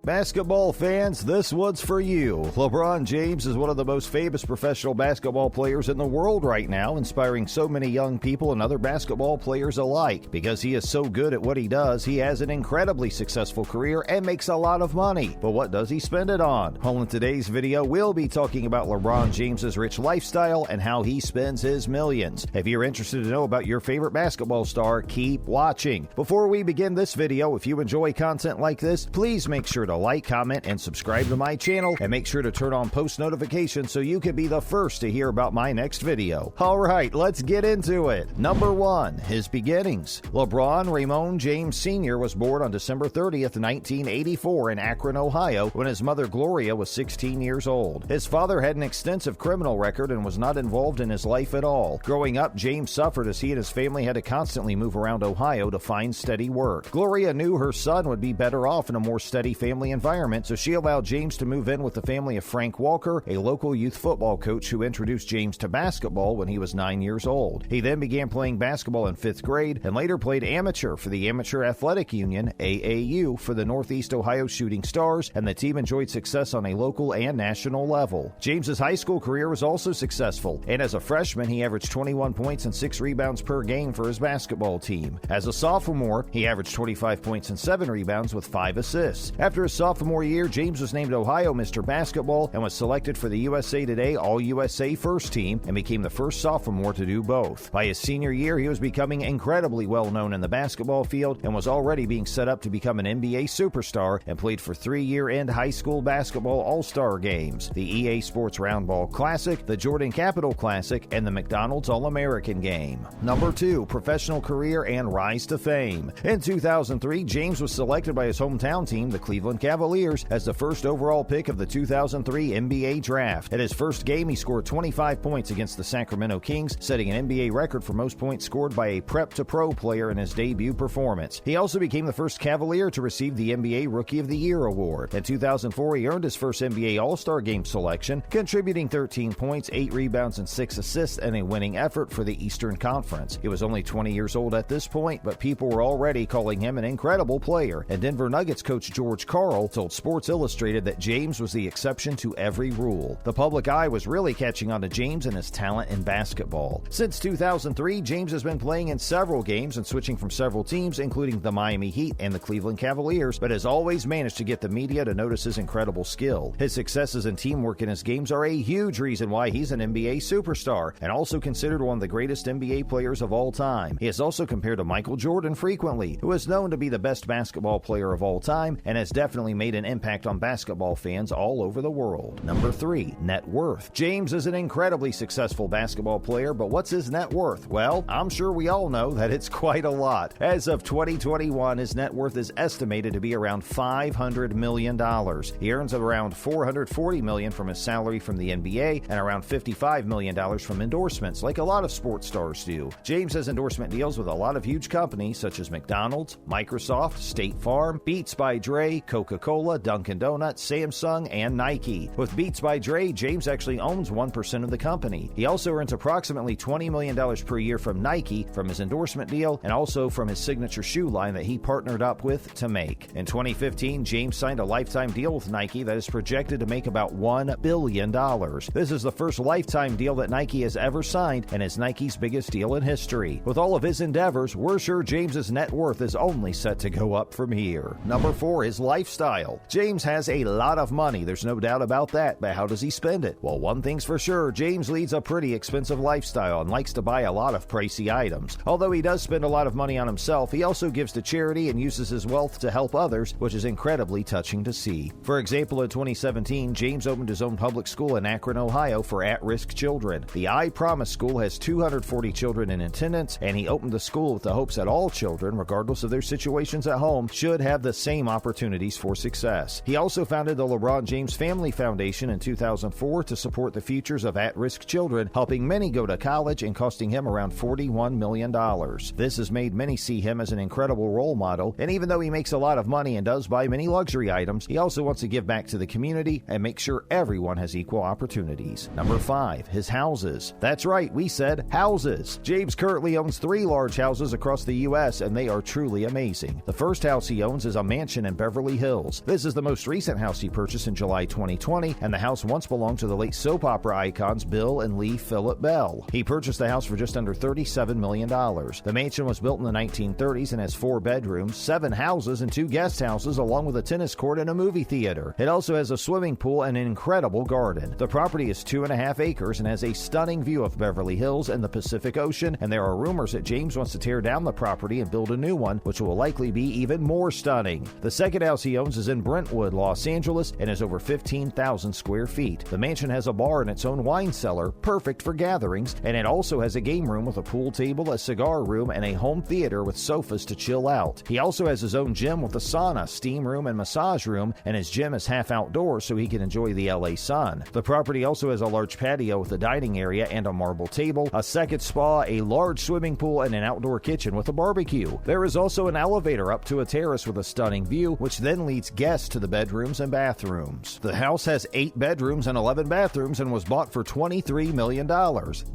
Basketball fans, this one's for you. LeBron James is one of the most famous professional basketball players in the world right now, inspiring so many young people and other basketball players alike. Because he is so good at what he does, he has an incredibly successful career and makes a lot of money. But what does he spend it on? Well, in today's video, we'll be talking about LeBron James's rich lifestyle and how he spends his millions. If you're interested to know about your favorite basketball star, keep watching. Before we begin this video, if you enjoy content like this, please make sure to like, comment, and subscribe to my channel, and make sure to turn on post notifications so you can be the first to hear about my next video. Alright, let's get into it. Number 1. His beginnings. LeBron Raymond James Sr. was born on December 30th, 1984 in Akron, Ohio, when his mother Gloria was 16 years old. His father had an extensive criminal record and was not involved in his life at all. Growing up, James suffered as he and his family had to constantly move around Ohio to find steady work. Gloria knew her son would be better off in a more steady family environment, so she allowed James to move in with the family of Frank Walker, a local youth football coach who introduced James to basketball when he was 9 years old. He then began playing basketball in 5th grade and later played amateur for the Amateur Athletic Union, AAU, for the Northeast Ohio Shooting Stars, and the team enjoyed success on a local and national level. James's high school career was also successful, and as a freshman, he averaged 21 points and 6 rebounds per game for his basketball team. As a sophomore, he averaged 25 points and 7 rebounds with 5 assists. After his sophomore year, James was named Ohio Mr. Basketball and was selected for the USA Today All-USA First Team and became the first sophomore to do both. By his senior year, he was becoming incredibly well-known in the basketball field and was already being set up to become an NBA superstar, and played for 3 year-end high school basketball all-star games, the EA Sports Roundball Classic, the Jordan Capital Classic, and the McDonald's All-American Game. Number 2. Professional career and rise to fame. In 2003, James was selected by his hometown team, the Cleveland Cavaliers, as the first overall pick of the 2003 NBA Draft. At his first game, he scored 25 points against the Sacramento Kings, setting an NBA record for most points scored by a prep-to-pro player in his debut performance. He also became the first Cavalier to receive the NBA Rookie of the Year award. In 2004, he earned his first NBA All-Star Game selection, contributing 13 points, 8 rebounds, and 6 assists in a winning effort for the Eastern Conference. He was only 20 years old at this point, but people were already calling him an incredible player, and Denver Nuggets coach George Karl told Sports Illustrated that James was the exception to every rule. The public eye was really catching on to James and his talent in basketball. Since 2003, James has been playing in several games and switching from several teams, including the Miami Heat and the Cleveland Cavaliers, but has always managed to get the media to notice his incredible skill. His successes and teamwork in his games are a huge reason why he's an NBA superstar, and also considered one of the greatest NBA players of all time. He is also compared to Michael Jordan frequently, who is known to be the best basketball player of all time, and has definitely made an impact on basketball fans all over the world. Number 3. Net worth. James is an incredibly successful basketball player, but what's his net worth? Well, I'm sure we all know that it's quite a lot. As of 2021, his net worth is estimated to be around $500 million. He earns around $440 million from his salary from the NBA and around $55 million from endorsements, like a lot of sports stars do. James has endorsement deals with a lot of huge companies such as McDonald's, Microsoft, State Farm, Beats by Dre, Coca-Cola, Dunkin' Donuts, Samsung, and Nike. With Beats by Dre, James actually owns 1% of the company. He also earns approximately $20 million per year from Nike from his endorsement deal and also from his signature shoe line that he partnered up with to make. In 2015, James signed a lifetime deal with Nike that is projected to make about $1 billion. This is the first lifetime deal that Nike has ever signed and is Nike's biggest deal in history. With all of his endeavors, we're sure James's net worth is only set to go up from here. Number 4 is lifestyle. James has a lot of money, there's no doubt about that, but how does he spend it? Well, one thing's for sure, James leads a pretty expensive lifestyle and likes to buy a lot of pricey items. Although he does spend a lot of money on himself, he also gives to charity and uses his wealth to help others, which is incredibly touching to see. For example, in 2017, James opened his own public school in Akron, Ohio for at-risk children. The I Promise School has 240 children in attendance, and he opened the school with the hopes that all children, regardless of their situations at home, should have the same opportunities for success. He also founded the LeBron James Family Foundation in 2004 to support the futures of at-risk children, helping many go to college and costing him around $41 million. This has made many see him as an incredible role model, and even though he makes a lot of money and does buy many luxury items, he also wants to give back to the community and make sure everyone has equal opportunities. Number 5, his houses. That's right, we said houses. James currently owns 3 large houses across the U.S., and they are truly amazing. The first house he owns is a mansion in Beverly Hills. Hills. This is the most recent house he purchased in July 2020, and the house once belonged to the late soap opera icons Bill and Lee Phillip Bell. He purchased the house for just under $37 million. The mansion was built in the 1930s and has 4 bedrooms, 7 houses, and 2 guest houses, along with a tennis court and a movie theater. It also has a swimming pool and an incredible garden. The property is 2.5 acres and has a stunning view of Beverly Hills and the Pacific Ocean, and there are rumors that James wants to tear down the property and build a new one, which will likely be even more stunning. The second house he owns is in Brentwood, Los Angeles, and is over 15,000 square feet. The mansion has a bar and its own wine cellar, perfect for gatherings, and it also has a game room with a pool table, a cigar room, and a home theater with sofas to chill out. He also has his own gym with a sauna, steam room, and massage room, and his gym is half outdoors so he can enjoy the LA sun. The property also has a large patio with a dining area and a marble table, a second spa, a large swimming pool, and an outdoor kitchen with a barbecue. There is also an elevator up to a terrace with a stunning view, which then leads guests to the bedrooms and bathrooms. The house has 8 bedrooms and 11 bathrooms and was bought for $23 million.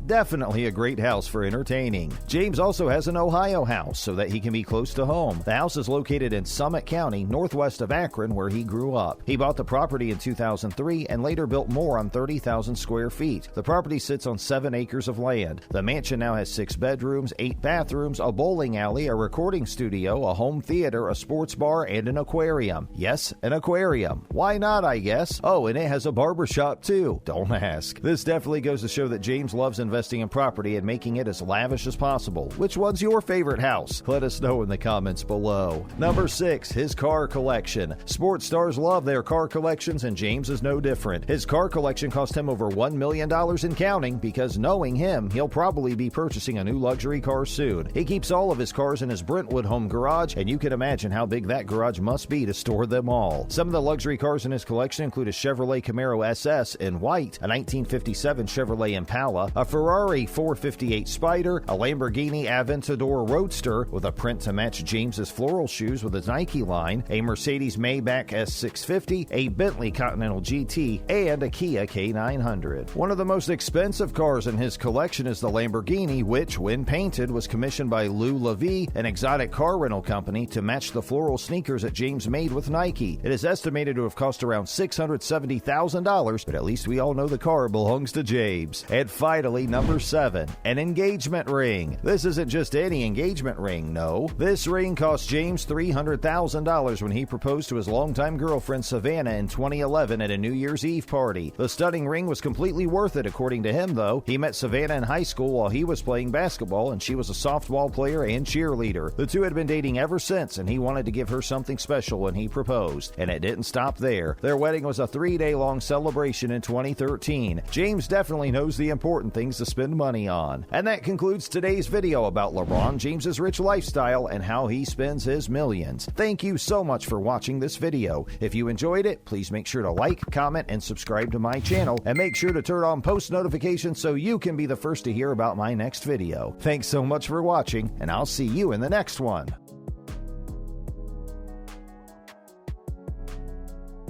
Definitely a great house for entertaining. James also has an Ohio house so that he can be close to home. The house is located in Summit County, northwest of Akron, where he grew up. He bought the property in 2003 and later built more on 30,000 square feet. The property sits on 7 acres of land. The mansion now has 6 bedrooms, 8 bathrooms, a bowling alley, a recording studio, a home theater, a sports bar, and an aquarium. Yes, an aquarium. Why not, I guess? Oh, and it has a barbershop too. Don't ask. This definitely goes to show that James loves investing in property and making it as lavish as possible. Which one's your favorite house? Let us know in the comments below. Number 6, his car collection. Sports stars love their car collections, and James is no different. His car collection cost him over $1 million and counting, because knowing him, he'll probably be purchasing a new luxury car soon. He keeps all of his cars in his Brentwood home garage, and you can imagine how big that garage must be to store them all. Some of the luxury cars in his collection include a Chevrolet Camaro SS in white, a 1957 Chevrolet Impala, a Ferrari 458 Spider, a Lamborghini Aventador Roadster with a print to match James's floral shoes with his Nike line, a Mercedes Maybach S650, a Bentley Continental GT, and a Kia K900. One of the most expensive cars in his collection is the Lamborghini, which, when painted, was commissioned by Lou LaVie, an exotic car rental company, to match the floral sneakers that James made with Nike. It is estimated to have cost around $670,000, but at least we all know the car belongs to James. And finally, number 7, an engagement ring. This isn't just any engagement ring, no. This ring cost James $300,000 when he proposed to his longtime girlfriend Savannah in 2011 at a New Year's Eve party. The stunning ring was completely worth it, according to him, though. He met Savannah in high school while he was playing basketball, and she was a softball player and cheerleader. The two had been dating ever since, and he wanted to give her something special when he proposed. And it didn't stop there. Their wedding was a 3-day-long celebration in 2013. James definitely knows the important things to spend money on. And that concludes today's video about LeBron James's rich lifestyle and how he spends his millions. Thank you so much for watching this video. If you enjoyed it, please make sure to like, comment, and subscribe to my channel, and make sure to turn on post notifications so you can be the first to hear about my next video. Thanks so much for watching, and I'll see you in the next one.